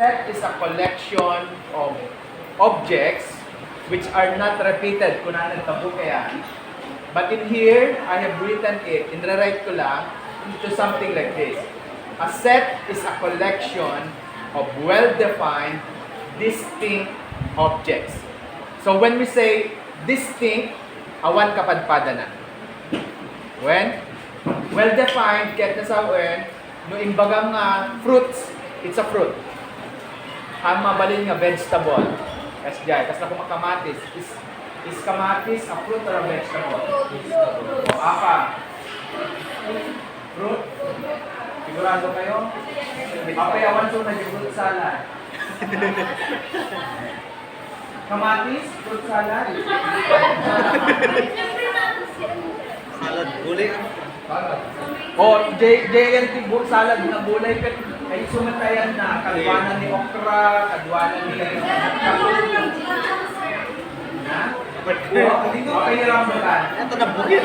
set is a collection of objects which are not repeated. Kung ano tabu kaya. But in here, I have written it, inra-write ko lang, into something like this. A set is a collection of well-defined, distinct objects. So when we say distinct, awan kapadpada na. When well-defined, kahit na sa when, no imbagang fruits, it's a fruit. Ang mabalin nga vegetable. Kasi dyan, kasi na kumakamatis. Is kamatis a fruit or a vegetable? O apa? Fruit? Sigurado kayo? Papayawan so na yung fruit salad. Kamatis? Fruit salad? Salad, gulay. O, JNT salad na gulay ay sumatayan na kadwanan ni okra, kadwanan ni na? Dito kayo rambutan. Ito na bukit.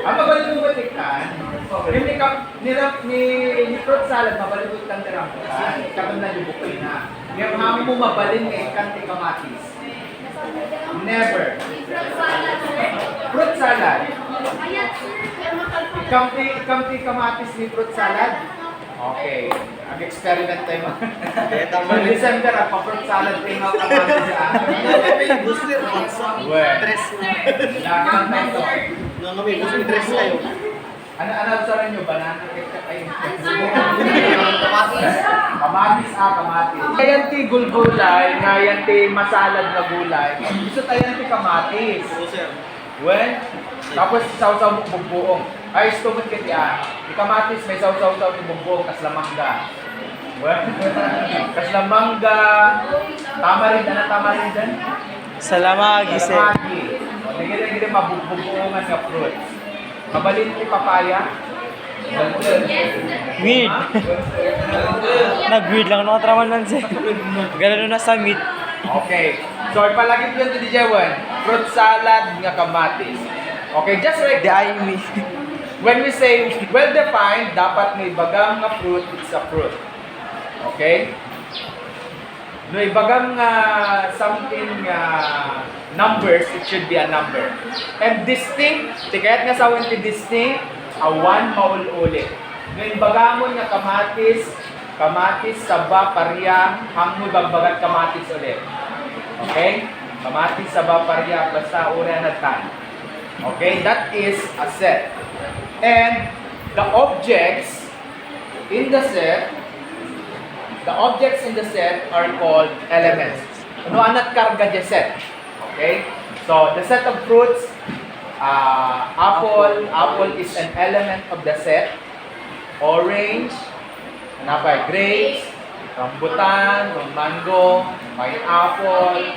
Ang mabalik mo balikan, ni fruit salad, mabalik mo ikan ni rambutan. Kapag nalubukoy na. Yung hamo mo mabalin ng ikan ni kamatis. Never. Fruit salad. Ikamti kamatis ni fruit salad? Okay. Mag-experiment tayo. Pag December, pa-fruit salad tayo ng kamatis sa akin. Booster, dress na. Nakakang tayo ito. Nung kami, booster dress tayo. Ano sa nyo? Banana cake ay Kamatis. Kamatis. Ngayon ti gulgulay, ngayon ti masalad na gulay. Gusto tayo ti kamatis. Oo, sir. When? Tapos saw-saw mo bugbuong. Ay, stumot ka tiyan. Di kamatis, may saw-saw-saw ti bugbuong, kaslamangga. When? Kaslamangga. Tamarin, ano tamarin dyan? Salamagi, sir. Salamagi. Nagiging mabugbuongan nga fruits. Mabalin ti papaya. Weird. Nag-weird lang nakatraman man, sir. Ganun na sa meat. Okay. So, ipalagip yun to the Jewan. Fruit salad nga kamatis. Okay, just like The that. eye me. When we say well-defined, dapat may bagang nga fruit, it's a fruit. Okay? No ibagang something numbers, it should be a number. And distinct, tikayat nga sa ti distinct, awan maul ulit. No ibagamon nga kamatis, saba, parya, hamoy bagbagat kamatis ulit. Okay? Kamatis, saba, parya, basta ura na tan. Okay? That is a set. And the objects in the set are called elements. Ano anat karga di set? Okay? So, the set of fruits, apple is an element of the set. Orange, grapes, rambutan, mango, pineapple,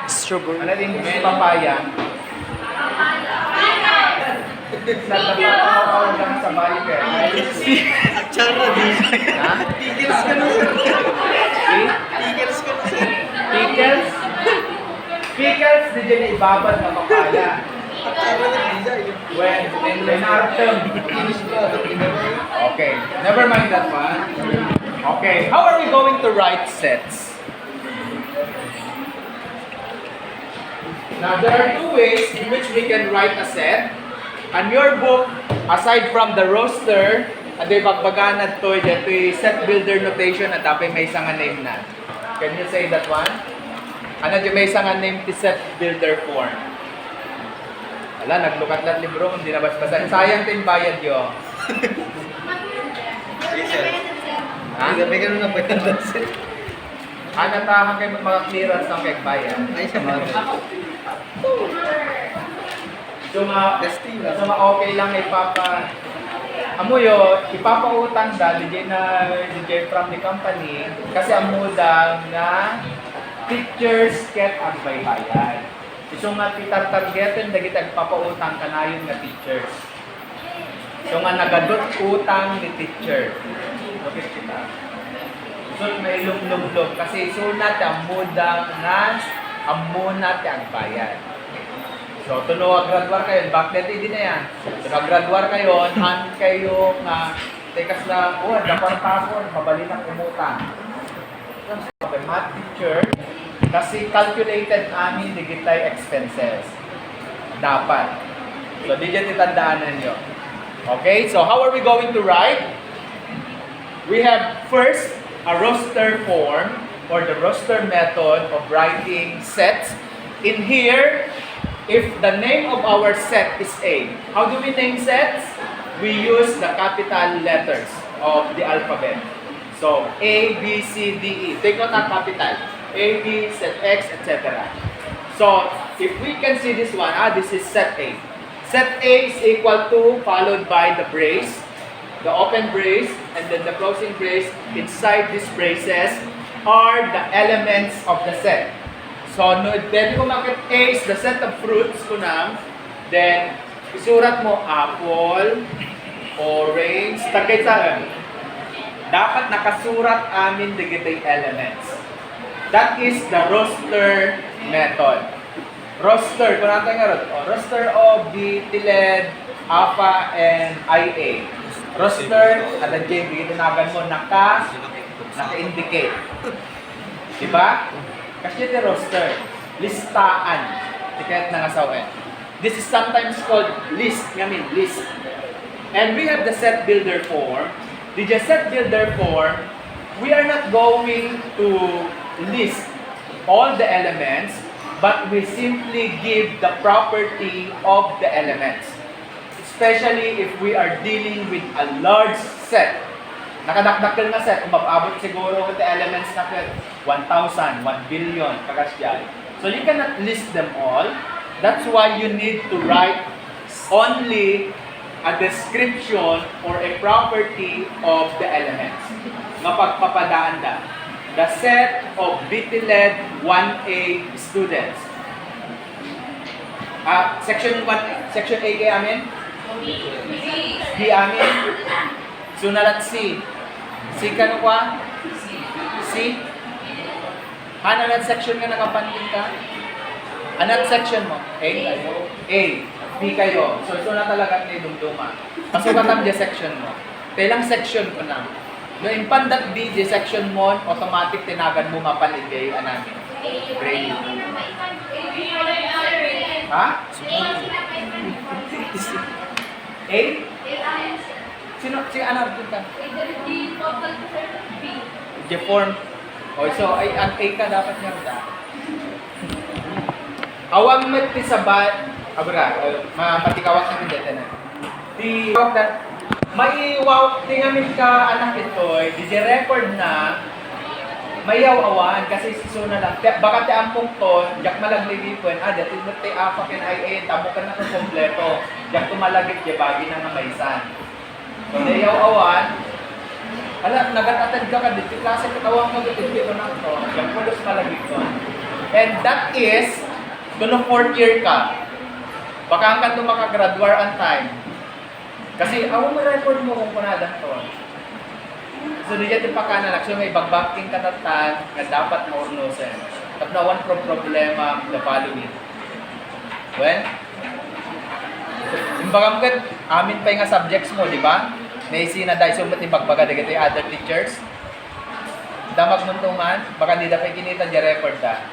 Strawberry. ano din papaya. Nagpapakawag lang sa bayo kaya. Chara, di. Ha? Pickles ka na, sir. Eh? Pickles ka na, sir. Pickles? Pickles, di dyan ibabad na papaya. Chara na, di. When Lenartem. Okay, never mind that one. Okay, how are we going to write sets? Now, there are two ways in which we can write a set. On your book, aside from the roster, ado'y bagbaganad to, ito'y set builder notation at tapay may isang name na. Can you say that one? Ano di may isang name ti set builder form? Wala, naglukat-lat libro, hindi na bas-basa. Sayang din bayad yo. Yes, sir. Ha? May ganun na ba yan, sir? Ano tahan kayo mga clearance ng kay bayad? Ay, sa mga. So nga, Testing. okay lang ipapa... Amuyo, ipapautang da, DJ from the company, kasi amudang na teachers get ang baybayan. So nga, titar-targetin na kita ipapautang kanayon nga teachers. So nga, nagadot utang ni teacher. Bakit kita? So, may lum-lum-lum. Kasi sunat ang mudang na amunat ang bayan. So, tuno graduar kayo, back then din na yan. So, graduar kayo, han kayo nga Tekas na, dapat tapon, mabali ng umutang. Okay, math teacher, kasi calculated amin digitay expenses. Dapat. So, di dyan itandaan ninyo. Okay, so how are we going to write? We have first a roster form or the roster method of writing sets. In here, if the name of our set is A, how do we name sets? We use the capital letters of the alphabet. So, A, B, C, D, E. Take note ang capital. A, B, set X, etc. So, if we can see this one, this is set A. Set A is equal to, followed by the brace, the open brace, and then the closing brace. Inside these braces are the elements of the set. So, pwede ko makit A is the set of fruits kunam. Then, isurat mo apple, orange, tagay sa dapat nakasurat amin digitay elements. That is the roster method. Roster, kung natin nga ron, roster of B, TILED, APA, and IA. Roster, at ang JB, tinagan mo, naka-indicate. Diba? Kasi ito roster, listaan. Tikayat na ngasawen. This is sometimes called list, list. And we have the set builder form. The set builder form, we are not going to list all the elements, but we simply give the property of the elements. Especially if we are dealing with a large set. Nakadakdakil na set, kung mapabot siguro the elements na 1,000, 1 billion, kakasyal. So you cannot list them all. That's why you need to write only a description or a property of the elements. Mapagpapadaan na. The set of BTLED 1A students. Section 1, Section A kay amin? B amin? Sunalat C. C ka no kwa? C? Anat section nga nakapantin ka? Anat section mo? A? A. B kayo. So talaga ni dumduma. Pasukatan di section mo. Kailang section ko na. No, in pandat B, di section mo, automatic tinagan mo mapaligay anami. Grade. Ha? A? Sino? Si anak din ka? Deform. Oh, so, ay, ang A ka dapat nga ba? Awang mati sa bat, abra, mapatikawak na hindi na. Di, may wow, tingamit ka anak ito, di record na mayaw awan kasi sisuna lang. Baka ti ampong ton, jak malaglilipon, dati mo ti apakin ay tamo ka na kung kompleto. Jak tumalagit di bagi na nga maisan. So, mayaw awan, nagatatan ka dito, klase katawang mo dito ko na ito, jak pulos malagit ko. And that is, kung 4th year ka, baka ang kanto makagraduar on time. Kasi ako may record mo kung kunadan to. So, di dyan pa ka na so may bagbacking katatan na dapat maurnosen. At na one problema the following. Well, yung bagamgat, amin pa yung subjects mo, di ba? Naisi na dahil sumat yung bagbaga na yung other teachers. Damag muntungan, baka di dapat kinita dyan record da.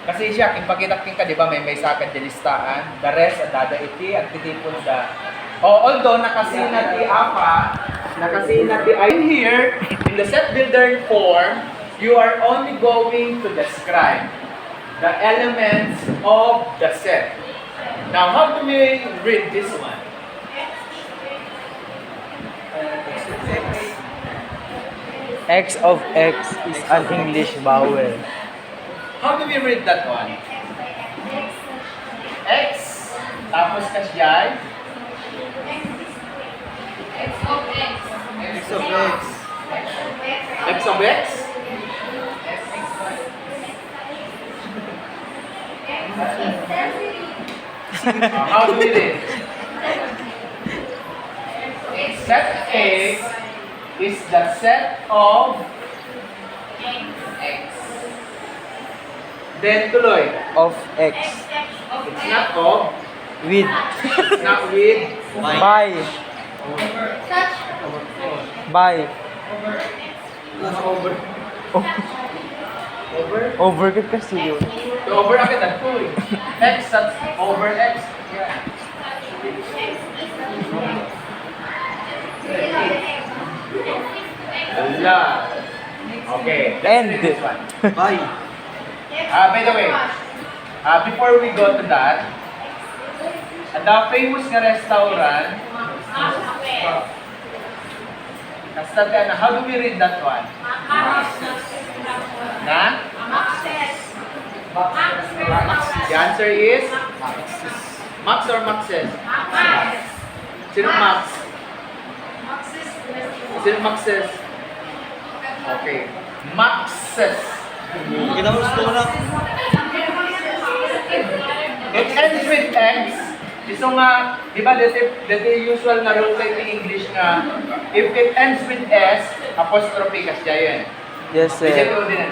Kasi siya, kung pakitak ka, di ba, may sakad dyan listaan. The rest, at dada iti, at titipon da. Although nakasina ti APA, nakasina ti in here, in the set builder form, you are only going to describe the elements of the set. Now, how do we read this one? X of X is an English vowel. How do we read that one? X, tapos kasyay, X of X. X of X? How do we read? Set A is the set of X. Then tuloy. Of X. It's not of, With. it's not with, By. Such. By. Over. Oh, Over? over ka kasi yun. So, over agad ang 2 eh. X such over X. Yeah. Wala. Okay. Let's read this one. By. By the way, before we go to that, the famous nga restaurant, Castellana, how do we read that one? Na? The answer is Max or Maxes? Sino Max? Sino Maxes? Okay. Maxes. Kita mo gusto ko na. It ends with X. So nga, di ba, the usual na rule in English nga, if it ends with S, apostrophe kasya yan. Yes, sir.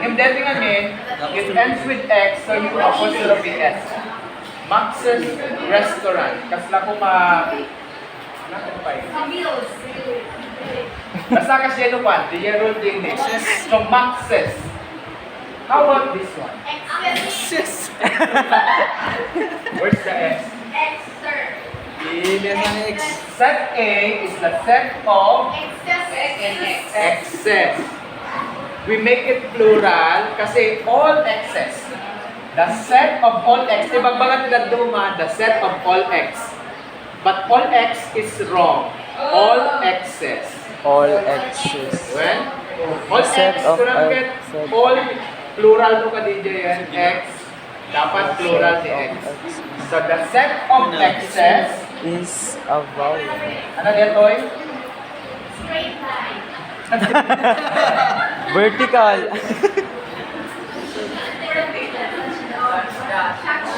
Yung dating ngayon, it ends with X, so you apostrophe S. Max's Restaurant. Kasla ko Ano pa yun? Basta kasya no pa, the rule in English. So Max's. How about this one? Where's the S? Set A is the set of excess. We make it plural kasi all excess. The set of all x. Diba bagat nila duma, the set of all x. But all x is wrong. All excess. All X's. When? All Set x, of kurang get set. all plural no ka DJ yan, x. Dapat plural ni x. So the set of excess, Is a vowel. ano yan, Toy? Vertical.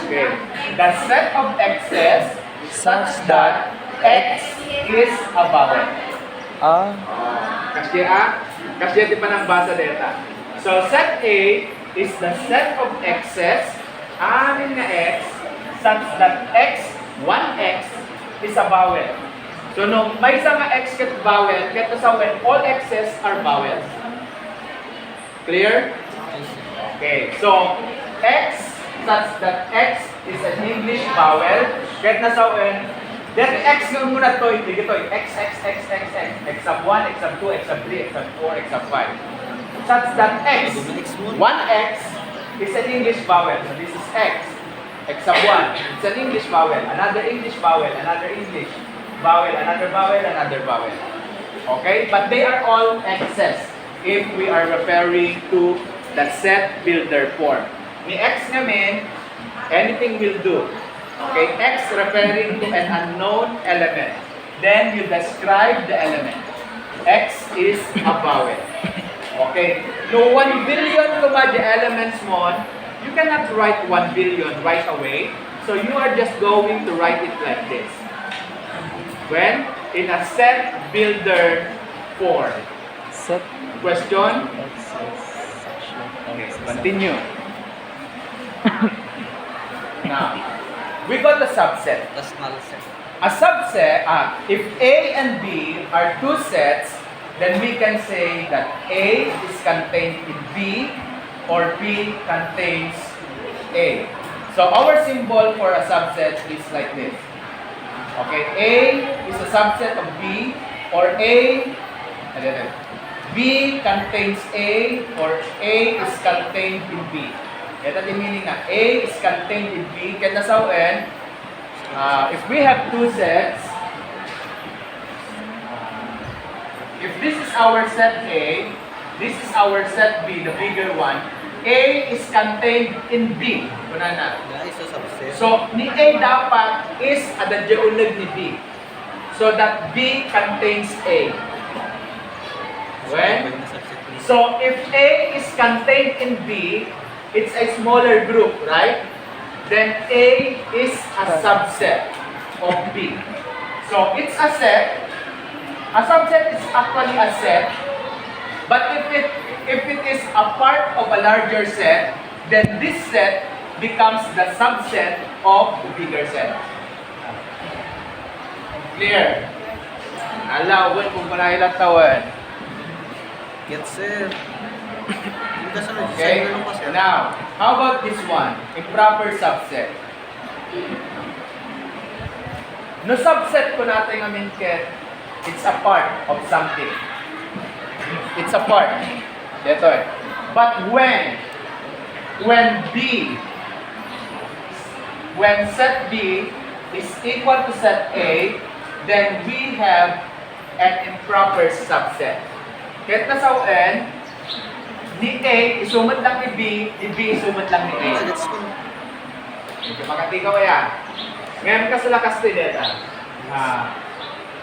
Okay. The set of x's such that x is a vowel. Ah. Kasi di pa nang basa deta. So set A is the set of x's, anin nga x, such that x, 1x, is a vowel. So nung may isa nga x ket vowel, ket sa when all x's are vowels. Clear? Okay. So x such that x is an English vowel, ket na sa when then x nga muna to, hindi ito, x sub 1, x sub 2, x sub 3, x sub 4, x sub 5. Such that x, 1x is an English vowel. So this is x sub 1, it's an English vowel, another English vowel, another English vowel, another vowel, another vowel. Okay? But they are all x's if we are referring to the set builder form. Ni x namin, anything will do. Okay, X referring to an unknown element. Then you describe the element. X is a vowel. Okay, no 1 billion kuma the elements mo, you cannot write 1 billion right away. So you are just going to write it like this. When in a set builder form. Set Question? X's. Okay, continue. Now, we got the subset. A subset, if A and B are two sets, then we can say that A is contained in B or B contains A. So our symbol for a subset is like this. Okay, A is a subset of B or B contains A or A is contained in B. Ito yung meaning na A is contained in B. Kaya sa UN, if we have two sets, if this is our set A, this is our set B, the bigger one, A is contained in B. Kuna na. So, ni A dapat is adadyaunag ni B. So that B contains A. When? So, if A is contained in B, it's a smaller group, right? Then A is a subset of B. So it's a set. A subset is actually a set. But if it is a part of a larger set, then this set becomes the subset of the bigger set. Clear? Alawin kung panahilatawan. Get sir. Hindi ka sunod. Okay? Sa'yo pa sir. Now, how about this one? Improper subset. No subset ko natin nga minket, it's a part of something. It's a part. Ito eh. But when set B is equal to set A, then we have an improper subset. Kahit na sa UN, ni A, isumad lang ni B isumad lang ni A. Gets ko. Medyo makati ka ba yan? Ngayon ka sila kastideta.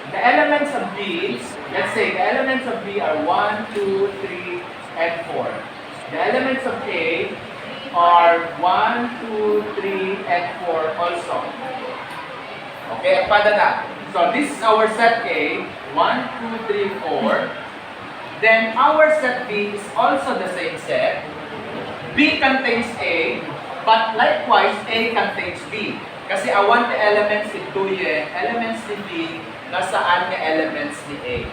The elements of B, let's say the elements of B are 1, 2, 3, and 4. The elements of A are 1, 2, 3, and 4 also. Okay, pada na. So this is our set A, 1, 2, 3, 4. Then our set B is also the same set. B contains A, but likewise A contains B. Kasi I want the elements ni 2 elements ni B, nasaan nga elements ni A.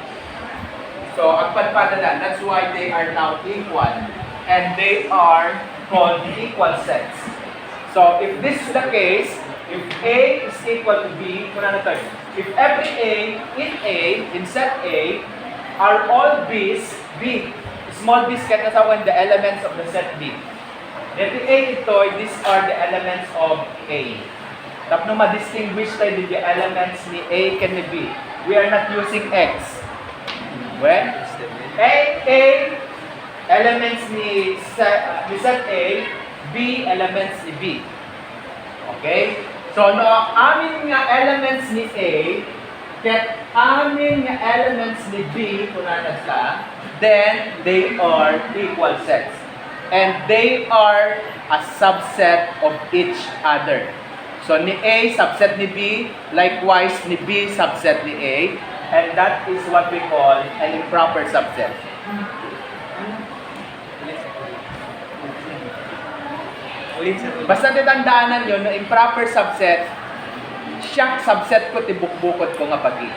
So, ang padpadalan, that's why they are now equal. And they are called equal sets. So, if this is the case, if A is equal to B, if every A, in set A, are all B's, B, small B's kaya nasawan the elements of the set B. Then the A ito, these are the elements of A. Tapos ma-distinguish tayo the elements ni A and ni B. We are not using X. When A elements ni set A, B elements ni B. Okay? So, no, amin nga elements ni A, ket amin nga elements ni B, kung sa, then they are equal sets. And they are a subset of each other. So, ni A, subset ni B, likewise, ni B, subset ni A, and that is what we call an improper subset. Basta titandaanan yun, na improper subset, siya subset ko, tibuk-bukod ko nga pagi.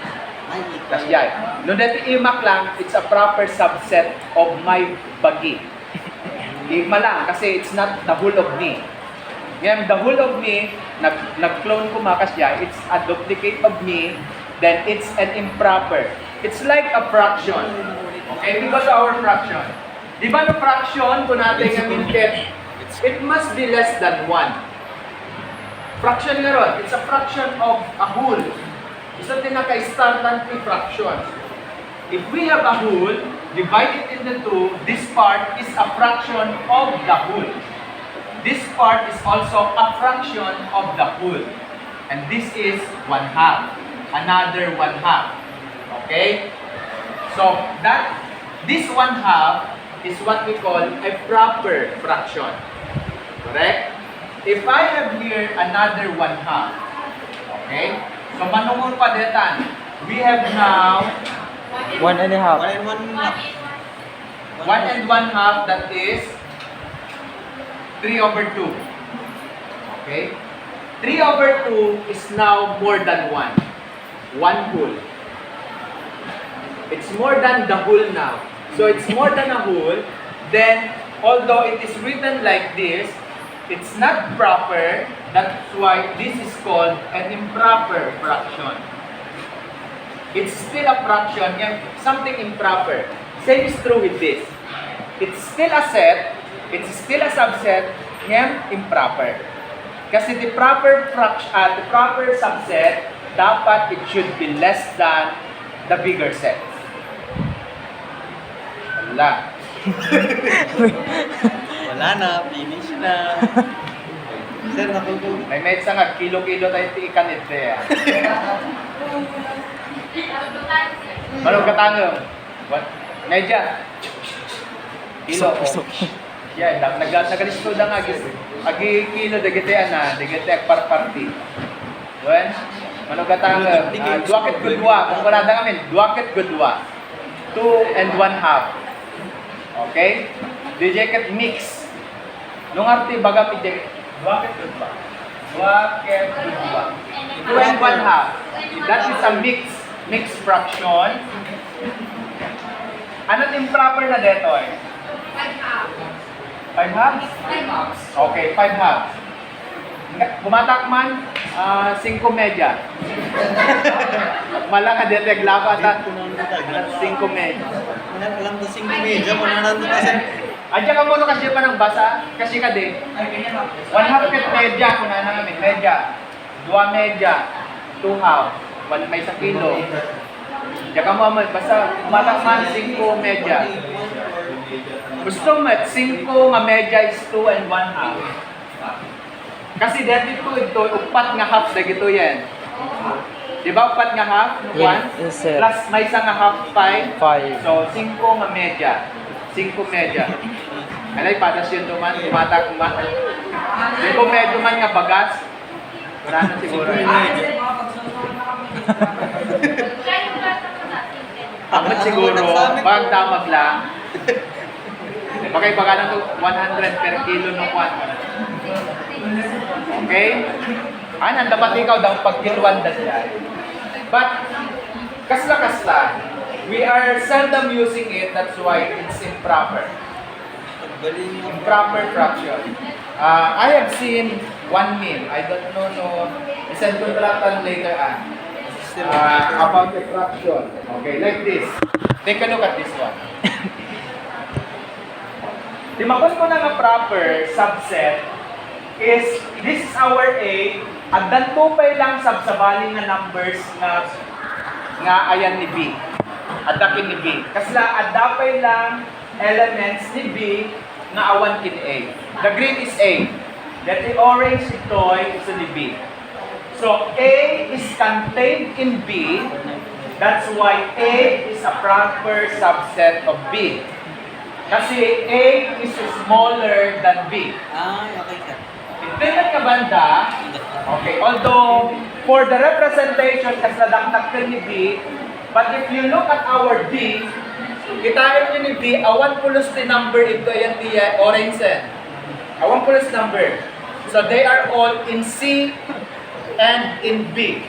Kasi yan. Nung dati imak lang, it's a proper subset of my bagi. Igma lang, kasi it's not the whole of me. Ngayon, the whole of me, nag-clone ko makas siya, it's a duplicate of me, then it's an improper. It's like a fraction. Okay, because our fraction. Di ba no fraction, kung natin nga minket, it must be less than 1. Fraction nga ron, it's a fraction of a whole. Isa tinaka-startan ni fraction. If we have a whole, divide it into 2, this part is a fraction of the whole. This part is also a fraction of the whole. And this is 1/2. Another 1/2. Okay? So, this 1/2 is what we call a proper fraction. Correct? If I have here another 1/2, okay? So, manungol pa detan. We have now 1 and a half. 1 and 1 half. 1 and 1/2, that is 3/2. Okay? 3/2 is now more than 1. 1 whole. It's more than the whole now. So it's more than a whole. Then, although it is written like this, it's not proper. That's why this is called an improper fraction. It's still a fraction, something improper. Same is true with this. It's still a set, it's still a subset, improper. Kasi the proper subset, dapat it should be less than the bigger set. Wala. Wala na, finish na. Sir, nakugog. May medsa nga, kilo-kilo tayo tiikan ito eh. Manong katanong? What? Medya? Kilo. Yan, nagalisto na nga. Agi kilo, dagitean na. Dagitean par-party. Wen? Manong katanong? Duwakit gudwa. Kung wala na kami, duwakit gudwa. 2 and 1/2. Okay? Dijaket mix. Nung arti baga pijek. Duwakit gudwa. 2 and 1/2. That is a mix. mixed fraction. Ano't improper na dito eh? 5 half. 5 halves? 5 halves. Okay, 5 halves. Bumatak man, 5 medya. Malang ka dito, glapa at 5 medya. Alam ko 5 medya, mananando kasi. Adya ka muna kasi pa ng basa, kasi ka din. 1 half ket medya, kuna na namin, medya. 2 medya, 2 half. May 1 kilo. Adya ka mo, basta bumatak man 5 medya. Gusto mo, 5 nga medya is 2 and 1 half. Kasi dito ito, upat nga half na gito yan. Di ba upat nga half? 1? Yes, sir. Plus may isang nga half 5. 5. So, 5 nga medya. 5 medya. Alay, patas yun naman. Tumatak man. 5 medya man nga bagas. Wala na siguro. Kaya yung lahat naman natin. Amat siguro, pag damag lang. Bakay baka na to 100 per kilo ng kwan. Okay? Anan, dapat ikaw daw pagkiluan na siya. But, kasla-kasla, we are seldom using it, that's why it's improper. Improper fraction. I have seen one meme, I don't know, isend ko lang later about the fraction. Okay, like this. Take a look at this one. Timakon ko na nga proper subset is, this is our A, at dantupay lang sabsabali nga numbers nga ayan ni B. Adakin ni B. Kasla adapay lang elements ni B nga awan kin A. The green is A. That the orange itoy is ni B. So A is contained in B. That's why A is a proper subset of B. Kasi A is smaller than B. Okay sir. Tingnan ka banda, okay, although for the representation kasi nadaktak ka ni B, but if you look at our D, kitain nyo ni B, awan pulos ni number ito yan di orange yan. Awan pulos number. So they are all in C and in B.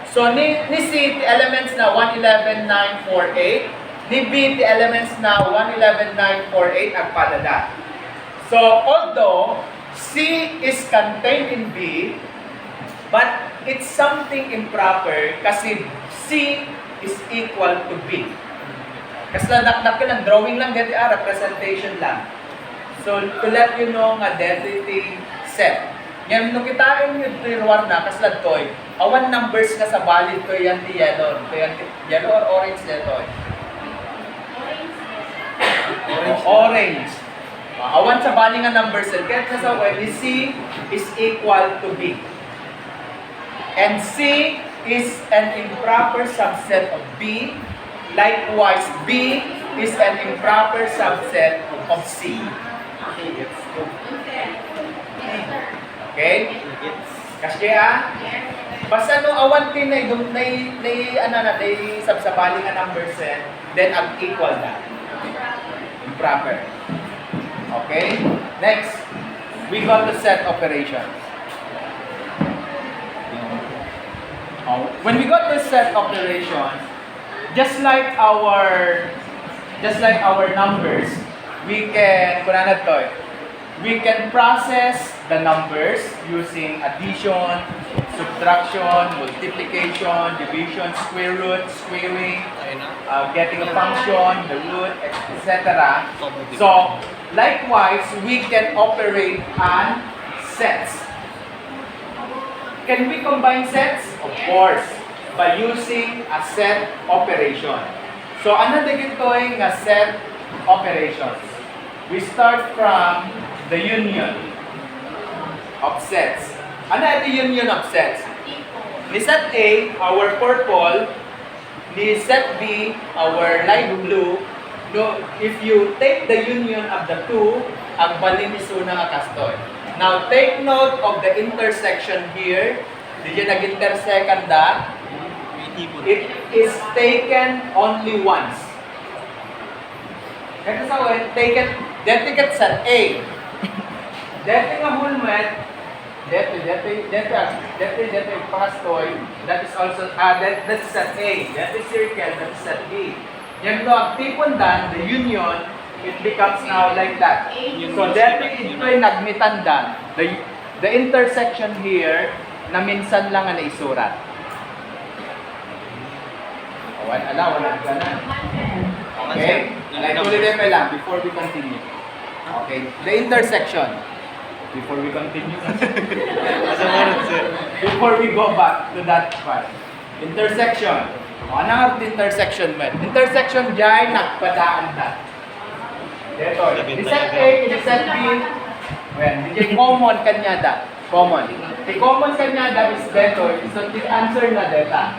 So ni C, the elements na 111, 9, 4, 8. Ni B, the elements na 111, 9, 4, 8 ang padada. So, although C is contained in B, but it's something improper kasi C is equal to B. Kasi nadakdak ko lang, drawing lang dito, representation lang. So, to let you know nga density set. Ngayon, nung kitain nyo ito yung na, kasi ito, awan numbers nga sa valid ko yan di yellow. Yellow or orange dito. Orange. Awan sa bali nga numbers kaya sa way C is equal to B. And C is an improper subset of B. Likewise, B is an improper subset of C. Okay? Kasi basta no awan tin na sabsabali nga numbers then ang equal na. Improper. Okay? Next, we got the set operations. When we got the set operations, just like our numbers, we can process the numbers using addition, subtraction, multiplication, division, square root, squaring, getting a function, the root, etc. So, likewise, we can operate on sets. Can we combine sets? Of course, by using a set operation. So, ano digit ko yung set operations? We start from the union of sets. Ano ito union of sets? Ni set A, our purple, ni set B, our light blue. No, if you take the union of the two, ang balin is una nga kastoy. Now, take note of the intersection here. Did you nag-intersect da? It is taken only once. Kaya sa way, taken, then ticket set A. Dati nga hulmet, dito, pastoy, that is also, that's set A. That is circle, that is set B. Yan do, ang tipundan, the union, it becomes now like that. So, dito ay nagmitandan. The intersection here, na minsan lang na isurat. Wala ka na. Okay? Tuloy pa lang before we continue. Okay, the intersection. Before we continue. Before we go back to that part. Intersection. Ano ang intersection mo? Intersection dyan, nagpadaan na. Dito. Reset A, reset B. Well, hindi common kanyada. Common. The common kanyada is better. So, the answer na data.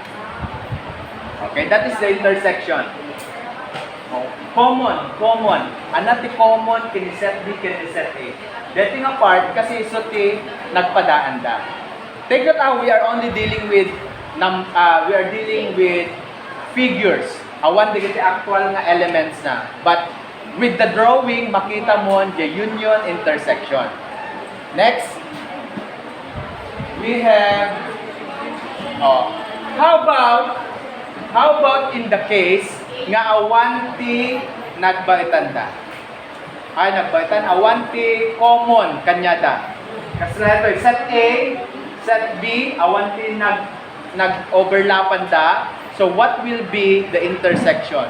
Okay, that is the intersection. Common. Anati common, kiniset B, kiniset A. Dating apart, kasi isuti, nagpadaan da. Take note how we are only dealing with, figures. Awan, di actual nga elements na. But, with the drawing, makita mo the union intersection. Next, we have, how about in the case nga awanti nagbalitanda? Ay, nagbalitan, awanti common kanyada. Kasi na ito, set A, set B, awanti nag-overlapan da. So, what will be the intersection?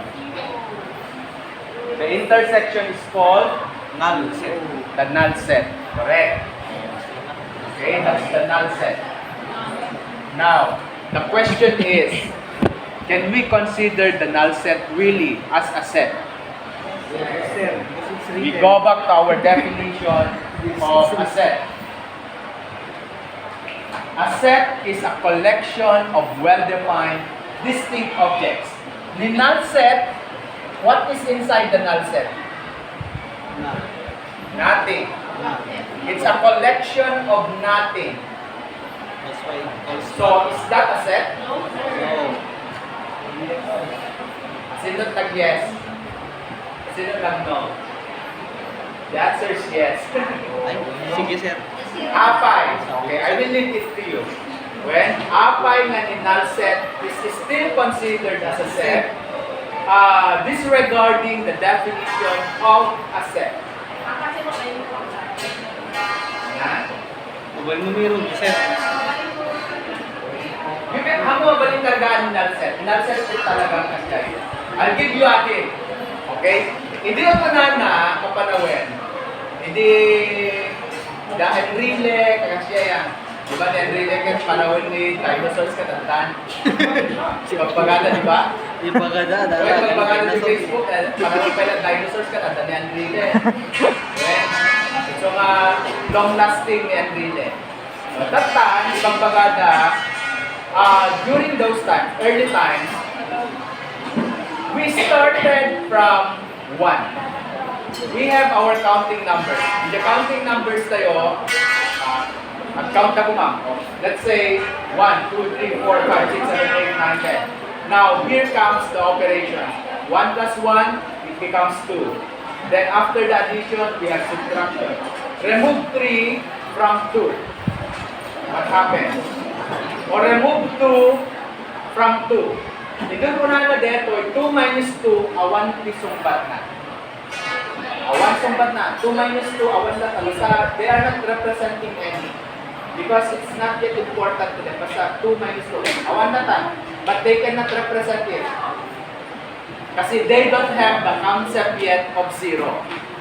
The intersection is called Null set. the null set. Correct. Okay, that's the null set. Now, the question is, can we consider the null set really as a set? Yes, sir. Because it's We written. go back to our definition of a set. A set is a collection of well-defined, distinct objects. The null set, what is inside the null set? Nothing. It's a collection of nothing. That's why it calls So, is that a set? No. Sino tag yes? Sino lang no? The answer is yes. Ay, sige sir. Apay. Okay, I will leave it to you. When apay na in null set is still considered as a set, disregarding the definition of a set. Kasi magaling ko ang Yan. Mobile numero, sir. You can hamo balik talaga ng null set. Null set is talagang kasya. I'll give you a hint. Okay? Hindi ako na kapanawin. Hindi dahil Enrile, kasya yan. Diba ni Enrile kan panahon ni dinosaurs katandaan? Si Pagpagada, di ba? Yung pagada, Well, Pagpagada sa Facebook, panahon pa lang dinosaurs katandaan ni Enrile. Okay? So long-lasting ni Enrile. So, that time, Pagpagada, during those times, early times, we started from 1. We have our counting numbers. The counting numbers tayo, count ako ma'am. Let's say 1, 2, 3, 4, 5, 6, 7, 8, 9, 10. Now, here comes the operation. 1 plus 1, it becomes 2. Then after the addition, we have subtraction. Remove 3 from 2. What happens? Or remove 2 from 2. Ito po na dito, 2 minus 2, awan pisumbat na. Awan sumbat na. 2 minus 2, awan lang. Basta, they are not representing any. Because it's not yet important to them. Basta 2 minus 2. Awan na tan. But they cannot represent it. Kasi they don't have the concept yet of 0.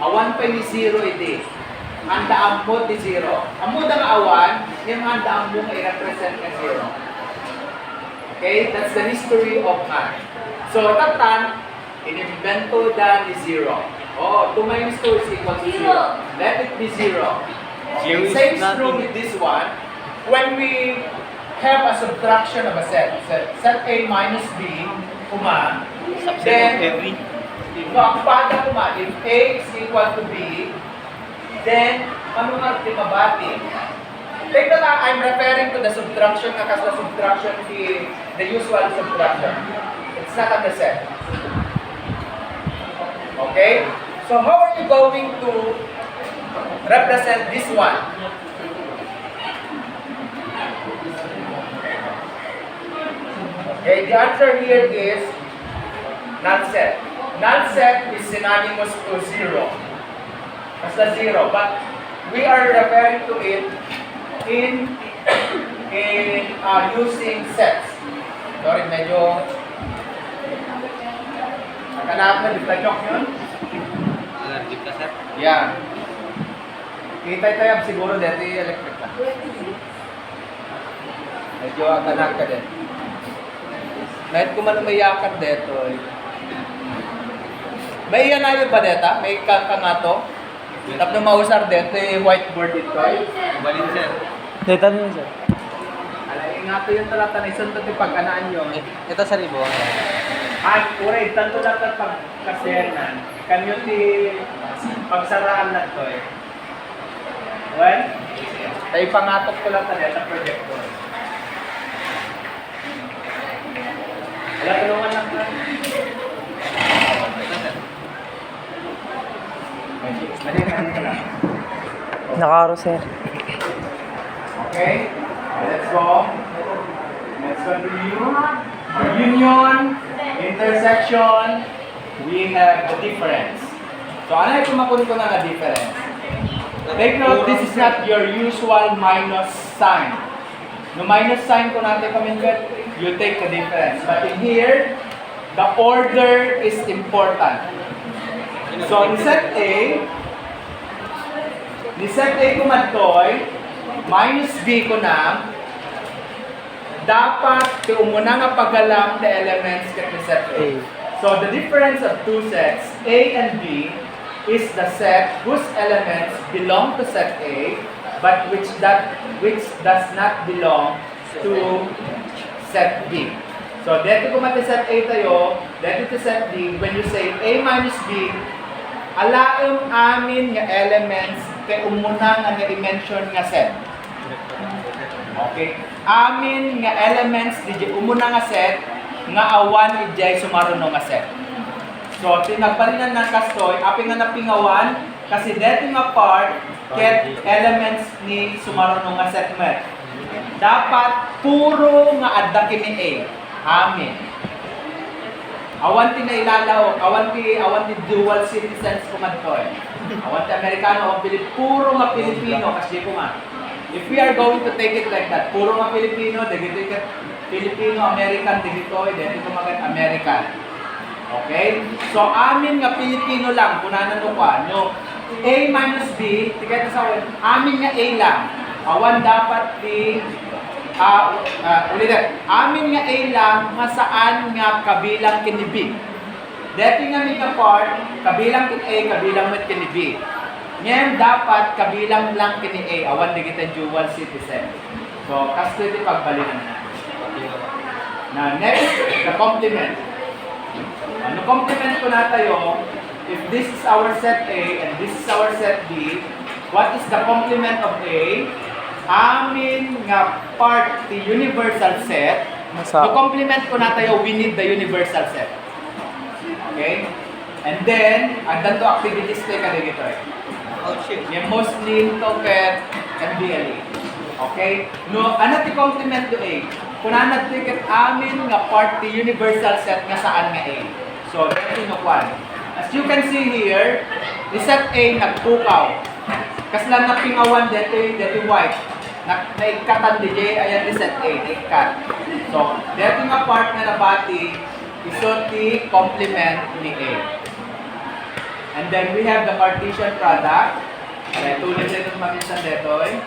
Awan pa ni 0 iti. Handa mo di 0. Amo da nga awan, yung handa mo nga i-represent nga 0. Okay? That's the history of math. So, tatan, inimbento da ni 0. Oh, 2 minus 2 is equal to 0. Let it be 0. Zero is Same is nothing. true with this one. When we have a subtraction of a set A minus B, Subset then, of every. if A is equal to B, then, ano nga timabati? Take that I'm referring to the subtraction because the subtraction is the usual subtraction. It's not on the set. Okay? So how are you going to represent this one? Okay, the answer here is null set. Null set is synonymous to zero. Basta zero. But we are referring to it in using sets. Sorry, medyo nakanap na, di ba joke yun? Allergic ka, sir? Yeah. Kita tayo siguro dito yung electric na. Medyo kanak ka din. Kahit kung man may yakat dito. May iyan na yun ba dito? May kangato? Tapos na mausar dito yung whiteboard dito. Balin, sir. Dito niyo, sir. Alay, nga to yung talata na isang tayo pag-anaan yun. Ito sa ribo. Ay, uray, tanto lang ka pag-kasyanan. Kanyo ti pagsaraan na to eh. Well, tayo pangatok ko lang tayo sa projector. Wala, tulungan lang ka. Mali lang. Nakaro, sir. Okay, let's go. Let's continue. Union, intersection, we have the difference. So, ano yung kumakun ko na difference? Take note, this is not your usual minus sign. No minus sign ko natin kamingkat, you take the difference. But in here, the order is important. So, in set A ko madtoy, minus B ko na, dapat umuna nga pagalam the elements kat ni set A. So the difference of two sets, A and B, is the set whose elements belong to set A, but which does not belong to set B. So dito kung mati set A tayo, dito to set B, when you say A minus B, alaong amin nga elements kay umuna nga na-mention nga set. Okay? Amin nga elements di umuna nga set nga awan ijay sumaruno nga set. So tinagpalinan ng kastoy api nga napingawan kasi dito nga part ket elements ni sumaruno nga set met. Dapat puro nga adda kini A. Amin. Awan ti nailalaw, awan ti dual citizens kumadtoy. Awan ti Amerikano o puro nga Pilipino kasi ko nga. If we are going to take it like that, puro nga Pilipino, dito ka Filipino-American, dito magand American. Okay? So, amin nga Pilipino lang, kunanan ko no? A minus B, tigay sa amin nga A lang. Awan dapat di, ulit amin nga A lang, masaan nga kabilang kini B. Dito nga may part, kabilang kini A, kabilang met kini B. Ngayon dapat kabilang lang kini A, awan di kita dual citizen. So, kasto iti pagbalinan na. Na next, the complement. Ano complement ko na tayo, if this is our set A and this is our set B, what is the complement of A? Amin nga part the universal set. To complement ko na tayo, we need the universal set. Okay? And then, agdan to activities tayo kada dito eh. Yung mostly token and BLE. Okay? No, ano ti complement to A? Kung ano ticket amin nga part the universal set nga saan nga A. So, that's yung one. As you can see here, the set A nagpukaw. Kasla na pingawan dito white. Naikatan DJ, ayan the set A, naikat. So, dito nga part nga nabati, iso ti complement ni A. And then we have the Cartesian product. Okay, tulad nito maminsan dito eh.